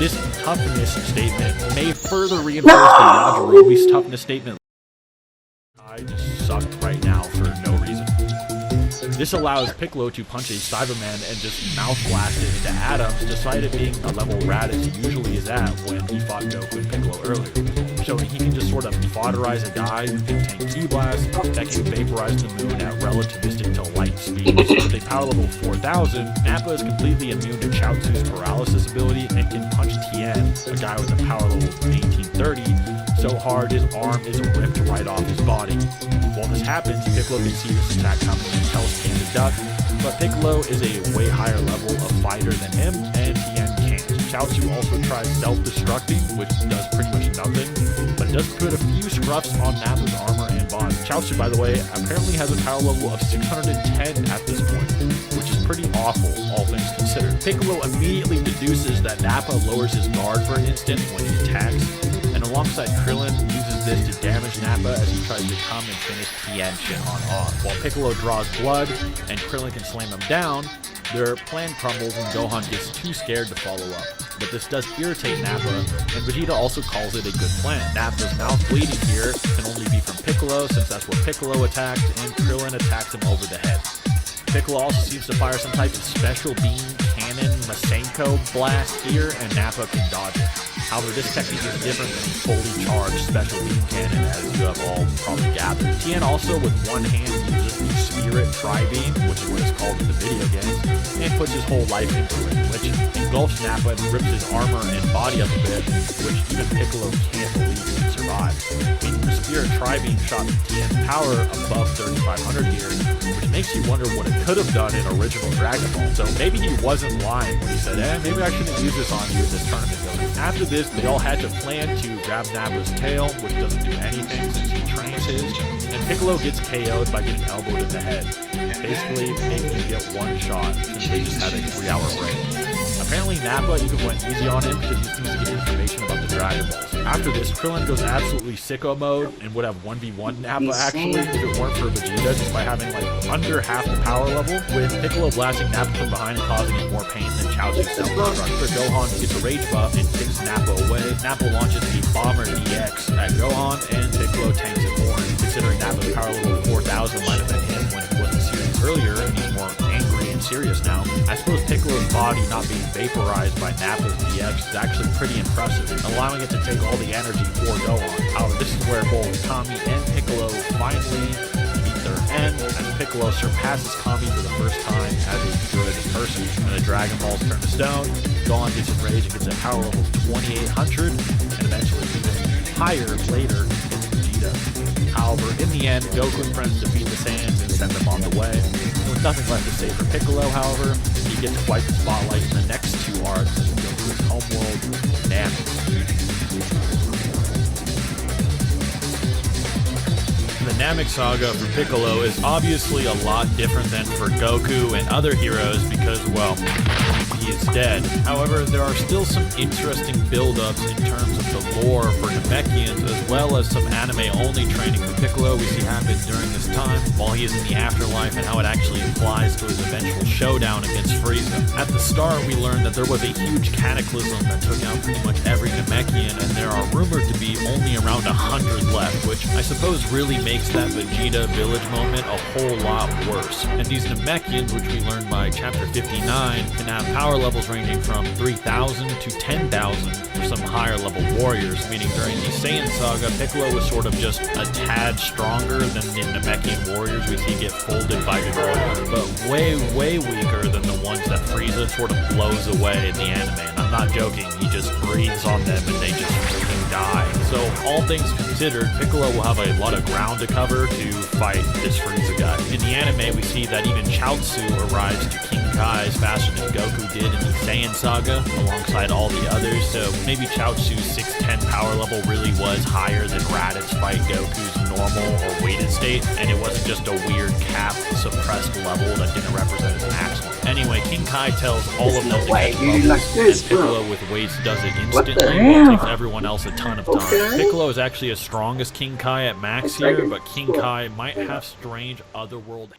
this toughness statement may further reinforce the Yajirobe's toughness statement. I just sucked right now for no reason. This allows Piccolo to punch a Cyberman and just mouth blast it into atoms, despite it being a level Raditz usually is at when he fought Goku and Piccolo earlier. Showing he can just sort of foderize a guy who can tank Ki Blast, that can vaporize the moon at relativistic to light speed. So with a power level 4000, Nappa is completely immune to Chaozu's paralysis ability and can punch Tien, a guy with a power level of 1830, so hard his arm is ripped right off his body. While this happens, Piccolo can see this attack coming and tells Tien to duck, but Piccolo is a way higher level of fighter than him, and Tien can't. Chaozu also tries self-destructing, which does pretty much nothing, but does put a few scruffs on Nappa's armor and body. Chaozu, by the way, apparently has a power level of 610 at this point, which is pretty awful, all things considered. Piccolo immediately deduces that Nappa lowers his guard for an instant when he attacks, and alongside Krillin uses this to damage Nappa as he tries to come and finish Tien Shin on. While Piccolo draws blood and Krillin can slam him down, their plan crumbles and Gohan gets too scared to follow up. But this does irritate Nappa, and Vegeta also calls it a good plan. Nappa's mouth bleeding here can only be from Piccolo, since that's what Piccolo attacked, and Krillin attacks him over the head. Piccolo also seems to fire some type of special beam cannon Masenko blast here, and Nappa can dodge it. However, this technique is different than fully charged special beam cannon, as you have all probably gathered. Tien also, with one hand, uses the Spirit Tri-Beam, which is what it's called in the video games, and puts his whole life into it, which engulfs Nappa and rips his armor and body up a bit, which even Piccolo can't believe he can survive. Meaning the Spirit Tri-Beam shot Tien's power above 3500 here, which makes you wonder what it could have done in original Dragon Ball. So maybe he wasn't lying when he said, maybe I shouldn't use this on you in this tournament. After this, they all had to plan to grab Nappa's tail, which doesn't do anything since he trains his, and Piccolo gets KO'd by getting elbowed in the head. Basically, making you get one shot since they just had a 3-hour break. Apparently Nappa even went easy on him because he seems to get information about the Dragon Balls. After this, Krillin goes absolutely sicko mode and would have 1v1 Nappa actually if it weren't for Vegeta, just by having like under half the power level, with Piccolo blasting Nappa from behind and causing him more pain than Chaozu's self-destruct. Gohan gets a rage buff and kicks Nappa away. Nappa launches the Bomber DX at Gohan, and Piccolo tanks it more. Considering Nappa's power level 4000 might have been him when he wasn't serious earlier, and he's more angry and serious now, I suppose Piccolo's body not being vaporized by Nappa's DX is actually pretty impressive, allowing it to take all the energy for Gohan. However, this is where both Kami and Piccolo finally meet their end, as Piccolo surpasses Kami for the first time as a good person. When the Dragon Balls turn to stone, Gohan gets enraged and gets a power level 2800, and eventually even higher later gets Vegeta. However, in the end, Goku and friends defeat the Saiyans and send them on the way. With nothing left to say for Piccolo, however, he gets quite the spotlight in the next two arcs as he goes to his homeworld, Namek. The Namek saga for Piccolo is obviously a lot different than for Goku and other heroes because, well, he is dead. However, there are still some interesting build-ups in terms of the lore for Namekians, as well as some anime-only training for Piccolo we see happen during this time while he is in the afterlife, and how it actually applies to his eventual showdown against Frieza. At the start, we learned that there was a huge cataclysm that took out pretty much every Namekian, and there are rumored to be only around 100 left, which I suppose really makes that Vegeta village moment a whole lot worse. And these Namekians, which we learned by chapter 59, can have power levels ranging from 3,000 to 10,000 for some higher level warriors, meaning during the Saiyan saga, Piccolo was sort of just a tad stronger than the Namekian warriors we see get folded by Ghidorah, but way weaker than the ones that Frieza sort of blows away in the anime. And I'm not joking, he just breathes on them and they just freaking die. So all things considered, Piccolo will have a lot of ground to cover to fight this Frieza guy. In the anime, we see that even Chaozu arrives to King Kai's faster than Goku did in the Saiyan saga, alongside all the others, so maybe Chaozu's 610 power level really was higher than Raditz fight Goku's normal or weighted state, and it wasn't just a weird cap suppressed level that didn't represent his maximum. Anyway, King Kai tells all of them to catch bubbles, and Piccolo with weights does it instantly, while it takes everyone else a ton of time. Piccolo is actually as strong as King Kai at max here, but King Kai might have strange otherworld